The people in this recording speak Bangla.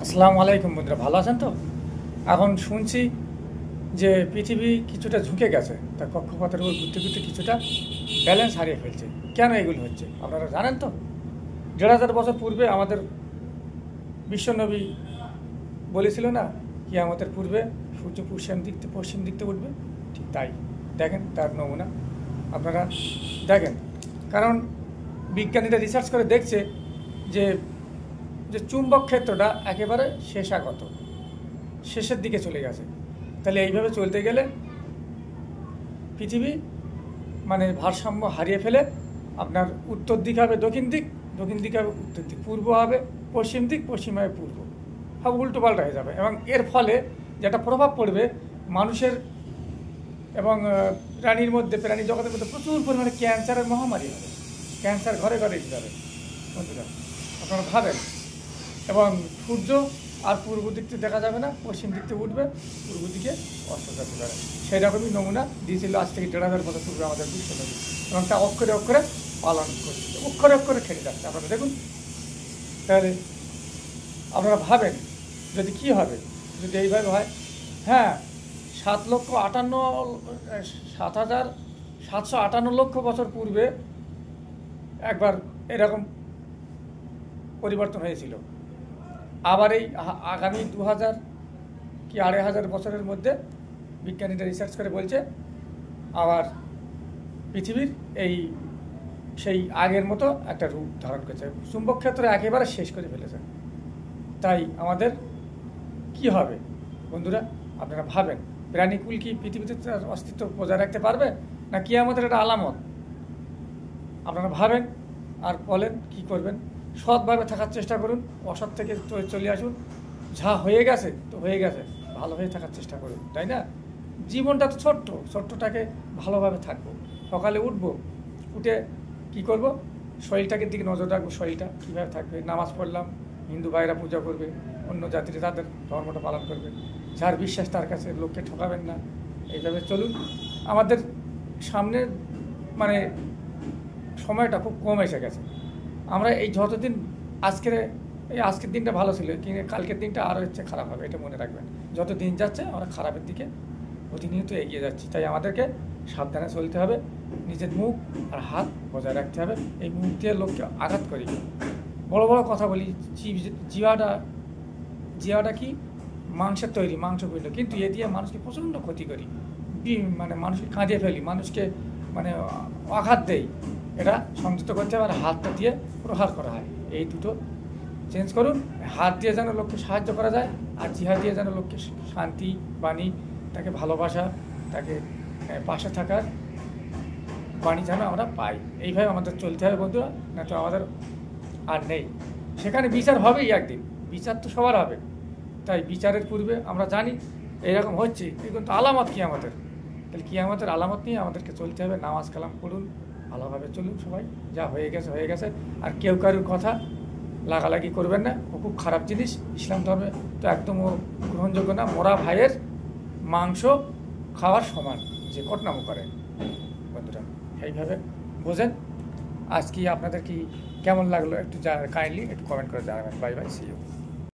আসসালামু আলাইকুম বন্ধুরা, ভালো আছেন তো? এখন শুনছি যে পৃথিবী কিছুটা ঝুঁকে গেছে, তার কক্ষপথের উপর ঘুরতে ঘুরতে কিছুটা ব্যালেন্স হারিয়ে ফেলছে। কেন এগুলো হচ্ছে আপনারা জানেন তো? ১,৫০০ বছর পূর্বে আমাদের বিশ্বনবী বলেছিল না, কি আমাদের পূর্বে সূর্য পশ্চিম দিক থেকে উঠবে। ঠিক তাই, দেখেন তার নমুনা আপনারা দেখেন। কারণ বিজ্ঞানীরা রিসার্চ করে দেখছে যে যে চুম্বক ক্ষেত্রটা একেবারে শেষের দিকে চলে গেছে। তাহলে এইভাবে চলতে গেলে পৃথিবী ভারসাম্য হারিয়ে ফেলে আপনার উত্তর দিক হবে দক্ষিণ দিক, দক্ষিণ দিক হবে উত্তর দিক, পূর্ব হবে পশ্চিম দিক, পশ্চিম হবে পূর্ব, সব উল্টোপাল্টা হয়ে যাবে। এবং এর ফলে যেটা প্রভাব পড়বে মানুষের এবং প্রাণীর মধ্যে, প্রাণী জগতের মধ্যে প্রচুর পরিমাণে ক্যান্সারের মহামারী হবে। ক্যান্সার ঘরে ঘরে যাবে বন্ধুরা, আপনারা ভাবেন। এবং সূর্য আর পূর্ব দিক থেকে দেখা যাবে না, পশ্চিম দিক থেকে উঠবে, পূর্ব দিকে অস্ত যেতে পারে। সেই রকমই নমুনা দিয়েছিল আজ থেকে ১,৫০০ বছর পূর্বে আমাদের বিশ্বনবী, এবং তা অক্ষরে অক্ষরে পালন করছে, অক্ষরে অক্ষরে খেটে যাচ্ছে। আপনারা দেখুন, তাহলে আপনারা ভাবেন যদি কী হবে যদি এইভাবে হয়। হ্যাঁ, ৭,৭৫,৭৫ বছর পূর্বে একবার এরকম পরিবর্তন হয়েছিল। আবার এই আগামী ২,০০০ কি ২,৫০০ বছরের মধ্যে বিজ্ঞানীরা রিসার্চ করে বলছে আবার পৃথিবীর সেই আগের মতো একটা রূপ ধারণ করেছে, চুম্বক ক্ষেত্র একেবারে শেষ করে ফেলেছে। তাই আমাদের কি হবে বন্ধুরা, আপনারা ভাবেন। প্রাণীকুল কি পৃথিবীতে তার অস্তিত্ব বজায় রাখতে পারবে, না কি আমাদের একটা আলামত? আপনারা ভাবেন আর বলেন কি করবেন। সৎভাবে থাকার চেষ্টা করুন, অসৎ থেকে চলে আসুন। যা হয়ে গেছে তো হয়ে গেছে, ভালো হয়ে থাকার চেষ্টা করুন, তাই না? জীবনটা তো ছোট্টটাকে ভালোভাবে থাকবো। সকালে উঠবো, উঠে কি করব, শরীরটাকে দিকে নজর রাখবো। শরীরটা কীভাবে থাকবে, নামাজ পড়লাম, হিন্দু ভাইরা পূজা করবে, অন্য জাতিরা তাদের ধর্মটা পালন করবে। যার বিশ্বাস তার কাছে, লোককে ঠকাবেন না, এইভাবে চলুন। আমাদের সামনে সময়টা খুব কম এসে গেছে। আমরা এই যতদিন আজকের দিনটা ভালো ছিল, কিন্তু কালকের দিনটা আরও হচ্ছে খারাপ হবে, এটা মনে রাখবেন। যত দিন যাচ্ছে আমরা খারাপের দিকে প্রতিনিয়ত এগিয়ে যাচ্ছি। তাই আমাদেরকে সাবধানে চলতে হবে, নিজের মুখ আর হাত বজায় রাখতে হবে। এই মুখ দিয়ে লোককে আঘাত করি, বড় বড় কথা বলি। জিওয়াটা কি মাংসের তৈরি, মাংসপিণ্ড, কিন্তু এ দিয়ে মানুষকে প্রচণ্ড ক্ষতি করি, মানুষকে কাঁদিয়ে ফেলি, মানুষকে আঘাত দেই। এটা সংযত করতে হবে। আর হাতটা দিয়ে প্রহার করা হয়, এই দুটো চেঞ্জ করুন। হাত দিয়ে যেন লোককে সাহায্য করা যায়, আর জিহা দিয়ে যেন লোককে শান্তি বাণী, তাকে ভালোবাসা, তাকে পাশে থাকার বাণী যেন আমরা পাই। এইভাবে আমাদের চলতে হবে বন্ধুরা, না তো আমাদের আর নেই। সেখানে বিচার হবেই একদিন, বিচার তো সবার হবে। তাই বিচারের পূর্বে আমরা জানি এইরকম হচ্ছে, এই কিন্তু আলামত কিয়ামতের। তাহলে কিয়ামতের আলামত নিয়ে আমাদেরকে চলতে হবে। নামাজ কালাম পড়ুন, ভালোভাবে চলুন সবাই। যা হয়ে গেছে হয়ে গেছে। আর কেউ কারোর কথা লাগালাগি করবেন না, ও খুব খারাপ জিনিস। ইসলাম ধর্মে তো একদম গ্রহণযোগ্য না। মরা ভাইয়ের মাংস খাওয়ার সমান যে ঘটনাম করে বন্ধুরা, এইভাবে বোঝেন। আজ কি আপনাদের কি কেমন লাগলো একটু কাইন্ডলি একটু কমেন্ট করে জানাবেন। Bye bye, see you.